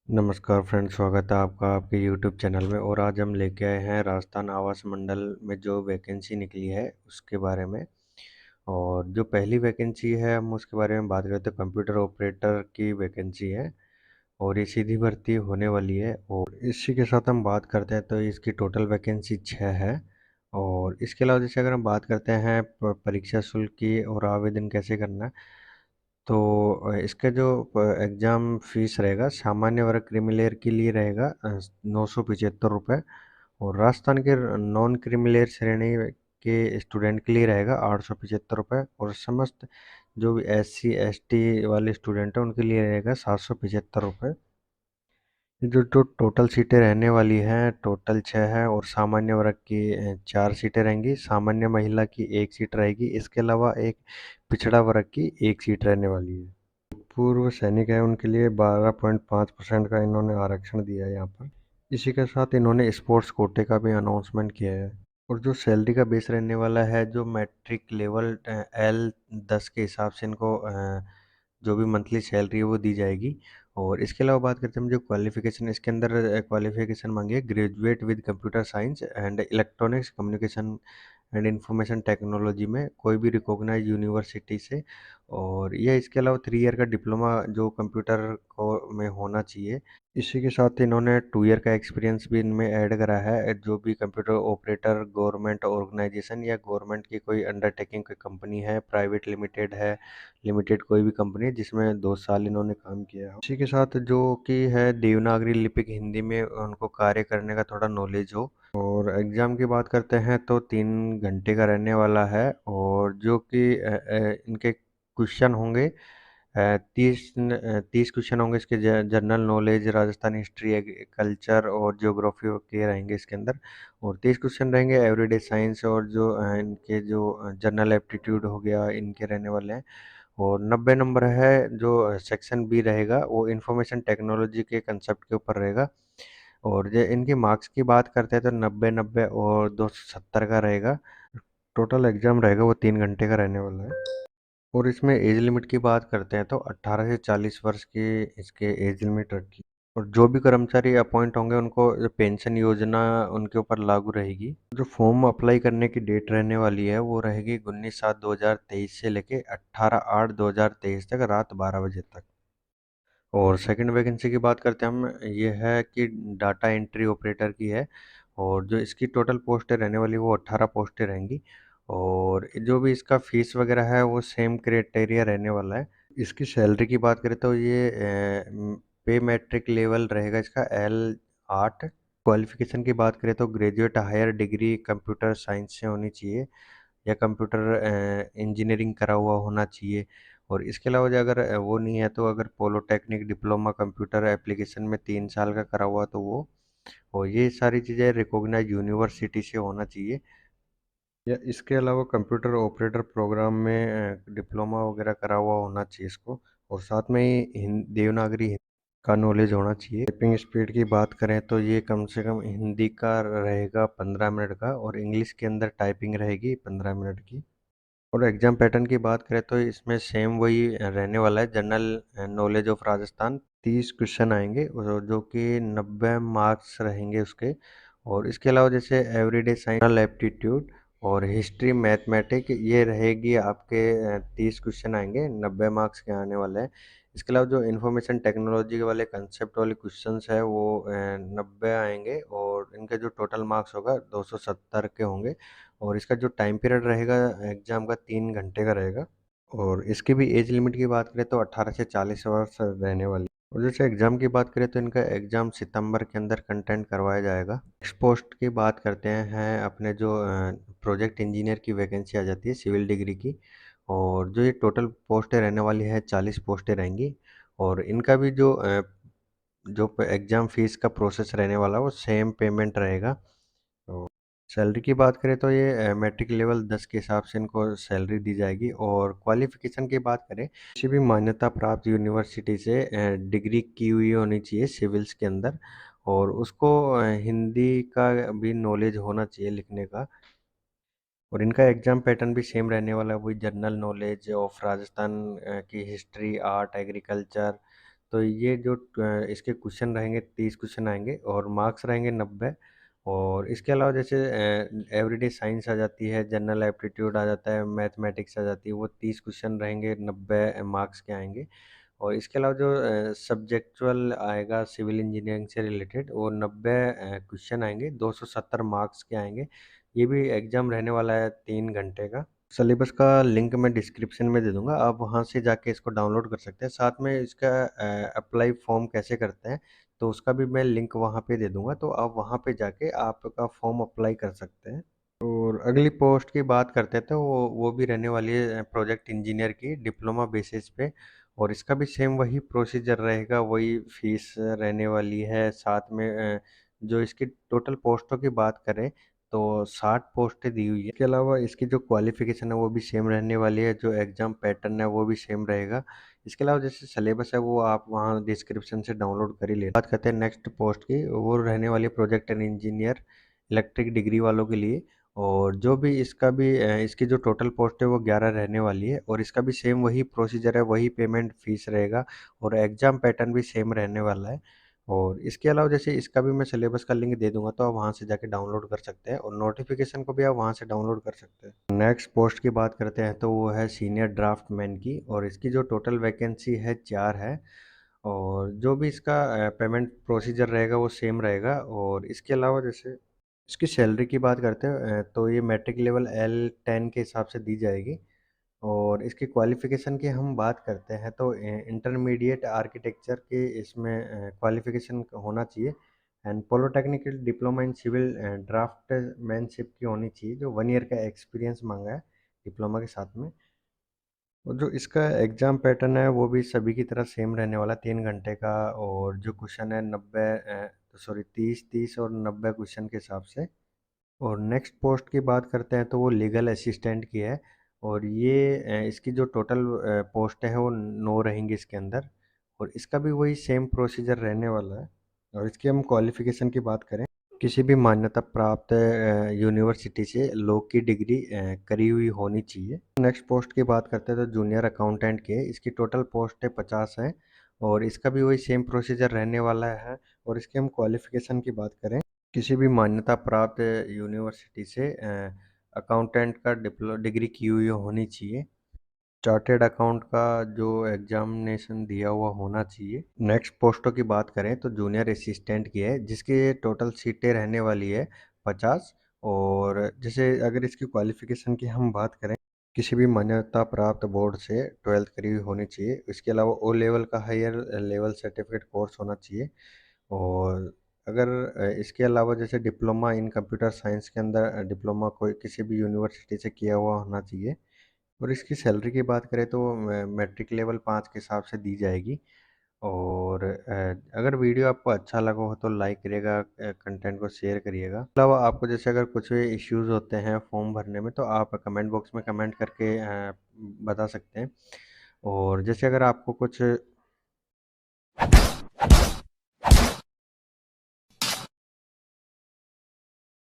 नमस्कार फ्रेंड्स, स्वागत है आपका आपके यूट्यूब चैनल में। और आज हम लेके आए हैं राजस्थान आवास मंडल में जो वैकेंसी निकली है उसके बारे में। और जो पहली वैकेंसी है हम उसके बारे में बात करते हैं। कंप्यूटर ऑपरेटर की वैकेंसी है और ये सीधी भर्ती होने वाली है। और इसी के साथ हम बात करते हैं तो इसकी टोटल वैकेंसी 6 है। और इसके अलावा जैसे अगर हम बात करते हैं परीक्षा शुल्क की और आवेदन कैसे करना है, तो इसका जो एग्ज़ाम फीस रहेगा सामान्य वर्ग क्रीमी लेयर के लिए रहेगा 975 रुपये। और राजस्थान के नॉन क्रीमी लेयर श्रेणी के स्टूडेंट के लिए रहेगा 875 रुपये। और समस्त जो भी SC ST वाले स्टूडेंट हैं उनके लिए रहेगा 775 रुपये। ये जो टोटल सीटें रहने वाली हैं टोटल 6 है। और सामान्य वर्ग की 4 सीटें रहेंगी। सामान्य महिला की 1 सीट रहेगी। इसके अलावा एक पिछड़ा वर्ग की 1 सीट रहने वाली है। पूर्व सैनिक है उनके लिए 12.5% का इन्होंने आरक्षण दिया है यहाँ पर। इसी के साथ इन्होंने स्पोर्ट्स कोटे का भी अनाउंसमेंट किया है। और जो सैलरी का बेस रहने वाला है, जो मैट्रिक लेवल L10 के हिसाब से इनको जो भी मंथली सैलरी है वो दी जाएगी। और इसके अलावा बात करते हैं हम जो क्वालिफिकेशन, इसके अंदर क्वालिफिकेशन मांगी है graduate with computer science and electronics communication and information technology में कोई भी रिकॉग्नाइज यूनिवर्सिटी से। और यह इसके अलावा 3 ईयर का डिप्लोमा जो कंप्यूटर को में होना चाहिए। इसी के साथ इन्होंने 2 ईयर का एक्सपीरियंस भी इनमें ऐड करा है। जो भी कंप्यूटर ऑपरेटर गवर्नमेंट ऑर्गेनाइजेशन या गवर्नमेंट की कोई अंडरटेकिंग कोई कंपनी है, प्राइवेट लिमिटेड है, लिमिटेड कोई भी कंपनी है जिसमें 2 साल इन्होंने काम किया है। इसी के साथ जो कि है देवनागरी लिपिक हिंदी में उनको कार्य करने का थोड़ा नॉलेज हो। और एग्ज़ाम की बात करते हैं तो 3 घंटे का रहने वाला है। और जो कि इनके क्वेश्चन होंगे 30 क्वेश्चन होंगे इसके। General knowledge, Rajasthan history, agriculture और ज्योग्राफी के रहेंगे इसके अंदर। और 30 क्वेश्चन रहेंगे एवरीडे साइंस और जो इनके जो जनरल एप्टीट्यूड हो गया इनके रहने वाले हैं। और 90 नंबर है जो सेक्शन बी रहेगा वो इंफॉर्मेशन टेक्नोलॉजी के कंसेप्ट के ऊपर रहेगा। और जो इनके मार्क्स की बात करते हैं तो 90 और 270 का रहेगा। टोटल एग्जाम रहेगा वो 3 घंटे का रहने वाला है। और इसमें एज लिमिट की बात करते हैं तो 18 से 40 वर्ष की इसके एज लिमिट रखी। और जो भी कर्मचारी अपॉइंट होंगे उनको जो पेंशन योजना उनके ऊपर लागू रहेगी। जो फॉर्म अप्लाई करने की डेट रहने वाली है वो रहेगी 19/7/2023 से लेके 18/8/2023 तक रात 12 बजे तक। और सेकंड वैकेंसी की बात करते हैं हम, ये है कि डाटा एंट्री ऑपरेटर की है। और जो इसकी टोटल पोस्टें रहने वाली वो 18 पोस्टें रहेंगी। और जो भी इसका फीस वगैरह है वो सेम क्राइटेरिया रहने वाला है। इसकी सैलरी की बात करें तो ये पे मैट्रिक लेवल रहेगा इसका L8। क्वालिफिकेशन की बात करें तो graduate higher degree computer science से होनी चाहिए या कंप्यूटर इंजीनियरिंग करा हुआ होना चाहिए। और इसके अलावा जो अगर वो नहीं है तो अगर पॉलिटेक्निक डिप्लोमा कंप्यूटर एप्लीकेशन में 3 साल का करा हुआ तो वो। और ये सारी चीज़ें रिकॉग्नाइज यूनिवर्सिटी से होना चाहिए। या इसके अलावा कंप्यूटर ऑपरेटर प्रोग्राम में डिप्लोमा वगैरह करा हुआ होना चाहिए इसको। और साथ में ही देवनागरी का नॉलेज होना चाहिए। टाइपिंग स्पीड की बात करें तो ये कम से कम हिंदी का रहेगा 15 मिनट का और इंग्लिश के अंदर टाइपिंग रहेगी 15 मिनट की। और एग्जाम पैटर्न की बात करें तो इसमें सेम वही रहने वाला है। General knowledge of Rajasthan 30 question आएंगे और जो कि 90 मार्क्स रहेंगे उसके। और इसके अलावा जैसे एवरीडे साइंस एप्टीट्यूड और हिस्ट्री मैथमेटिक ये रहेगी आपके 30 क्वेश्चन आएंगे, 90 मार्क्स के आने वाले हैं। इसके अलावा जो इन्फॉर्मेशन टेक्नोलॉजी वाले कंसेप्ट वाले क्वेश्चंस है वो 90 आएंगे। और इनका जो टोटल मार्क्स होगा 270 के होंगे। और इसका जो टाइम पीरियड रहेगा एग्ज़ाम का 3 घंटे का रहेगा। और इसकी भी एज लिमिट की बात करें तो 18 से 40 वर्ष रहने वाली। और जैसे एग्ज़ाम की बात करें तो इनका एग्ज़ाम सितंबर के अंदर कंटेंट करवाया जाएगा। नेक्स्ट पोस्ट की बात करते हैं अपने जो प्रोजेक्ट इंजीनियर की वैकेंसी आ जाती है सिविल डिग्री की। और जो ये टोटल पोस्टें रहने वाली है 40 पोस्टें रहेंगी। और इनका भी जो एग्ज़ाम फीस का प्रोसेस रहने वाला है वो सेम पेमेंट रहेगा। तो सैलरी की बात करें तो ये मैट्रिक लेवल 10 के हिसाब से इनको सैलरी दी जाएगी। और क्वालिफिकेशन की बात करें किसी भी मान्यता प्राप्त यूनिवर्सिटी से डिग्री की हुई होनी चाहिए सिविल्स के अंदर। और उसको हिंदी का भी नॉलेज होना चाहिए लिखने का। और इनका एग्जाम पैटर्न भी सेम रहने वाला है, वही जनरल नॉलेज ऑफ राजस्थान की हिस्ट्री, आर्ट, एग्रीकल्चर, तो ये जो इसके क्वेश्चन रहेंगे, 30 क्वेश्चन आएंगे और मार्क्स रहेंगे 90। और इसके अलावा जैसे एवरीडे साइंस आ जाती है, जनरल एप्टीट्यूड आ जाता है, मैथमेटिक्स आ जाती है, वो 30 क्वेश्चन रहेंगे, 90 मार्क्स के आएंगे। और इसके अलावा जो सब्जेक्चुअल आएगा सिविल इंजीनियरिंग से रिलेटेड, वो 90 क्वेश्चन आएंगे, 270 मार्क्स के आएंगे। ये भी एग्जाम रहने वाला है 3 घंटे का। सिलेबस का लिंक मैं डिस्क्रिप्शन में दे दूंगा, आप वहां से जाके इसको डाउनलोड कर सकते हैं। साथ में इसका अप्लाई फॉर्म कैसे करते हैं तो उसका भी मैं लिंक वहां पे दे दूंगा, तो आप वहां पे जाके आपका फॉर्म अप्लाई कर सकते हैं। और अगली पोस्ट की बात करते हैं तो वो भी रहने वाली है प्रोजेक्ट इंजीनियर की, डिप्लोमा बेसिस पे। और इसका भी सेम वही प्रोसीजर रहेगा, वही फीस रहने वाली है। साथ में जो इसकी टोटल पोस्टों की बात करें तो 60 पोस्टें दी हुई है। इसके अलावा इसकी जो क्वालिफिकेशन है वो भी सेम रहने वाली है, जो एग्ज़ाम पैटर्न है वो भी सेम रहेगा। इसके अलावा जैसे सिलेबस है वो आप वहाँ डिस्क्रिप्शन से डाउनलोड कर ही ले। बात करते हैं नेक्स्ट पोस्ट की, वो रहने वाली project and engineer electric degree वालों के लिए। और जो भी इसका भी इसकी जो टोटल पोस्ट है वो 11 रहने वाली है, और इसका भी सेम वही प्रोसीजर है, वही पेमेंट फीस रहेगा, और एग्ज़ाम पैटर्न भी सेम रहने वाला है। और इसके अलावा जैसे इसका भी मैं सिलेबस का लिंक दे दूंगा, तो आप वहाँ से जाके डाउनलोड कर सकते हैं, और नोटिफिकेशन को भी आप वहाँ से डाउनलोड कर सकते हैं। नेक्स्ट पोस्ट की बात करते हैं तो वो है सीनियर ड्राफ्टमैन की, और इसकी जो टोटल वैकेंसी है 4 है। और जो भी इसका पेमेंट प्रोसीजर रहेगा वो सेम रहेगा। और इसके अलावा जैसे इसकी सैलरी की बात करते हैं तो ये मैट्रिक लेवल L10 के हिसाब से दी जाएगी। और इसकी क्वालिफ़िकेशन की हम बात करते हैं तो इंटरमीडिएट आर्किटेक्चर के इसमें क्वालिफ़िकेशन होना चाहिए। And polytechnical diploma in civil draftsmanship की होनी चाहिए, जो 1 ईयर का एक्सपीरियंस मांगा है डिप्लोमा के साथ में। और जो इसका एग्ज़ाम पैटर्न है वो भी सभी की तरह सेम रहने वाला है, 3 घंटे का। और जो क्वेश्चन है 90 सॉरी 30 और 90 क्वेश्चन के हिसाब से। और नेक्स्ट पोस्ट की बात करते हैं तो वो लीगल असिस्टेंट की है। और ये इसकी जो टोटल पोस्ट है वो 9 रहेंगी इसके अंदर। और इसका भी वही सेम प्रोसीजर रहने वाला है। और इसकी हम क्वालिफिकेशन की बात करें, किसी भी मान्यता प्राप्त यूनिवर्सिटी से लॉ की डिग्री करी हुई होनी चाहिए। नेक्स्ट पोस्ट की बात करते हैं तो जूनियर अकाउंटेंट की है, इसकी टोटल पोस्ट है 50 है। और इसका भी वही सेम प्रोसीजर रहने वाला है। और इसकी हम क्वालिफिकेशन की बात करें, किसी भी मान्यता प्राप्त यूनिवर्सिटी से अकाउंटेंट का डिग्री की हुई होनी चाहिए। चार्टेड अकाउंट का जो एग्जामिनेशन दिया हुआ होना चाहिए। नेक्स्ट पोस्टों की बात करें तो जूनियर असिस्टेंट की है, जिसकी टोटल सीटें रहने वाली है 50। और जैसे अगर इसकी क्वालिफिकेशन की हम बात करें, किसी भी मान्यता प्राप्त बोर्ड से 12th करी हुई होनी चाहिए। इसके अलावा ओ लेवल का हायर लेवल सर्टिफिकेट कोर्स होना चाहिए। और अगर इसके अलावा जैसे डिप्लोमा इन कंप्यूटर साइंस के अंदर डिप्लोमा कोई किसी भी यूनिवर्सिटी से किया हुआ होना चाहिए। और इसकी सैलरी की बात करें तो मैट्रिक लेवल 5 के हिसाब से दी जाएगी। और अगर वीडियो आपको अच्छा लगा हो तो लाइक करिएगा, कंटेंट को शेयर करिएगा। इसके अलावा आपको जैसे अगर कुछ भी इश्यूज होते हैं फॉर्म भरने में तो आप कमेंट बॉक्स में कमेंट करके बता सकते हैं। और जैसे अगर आपको कुछ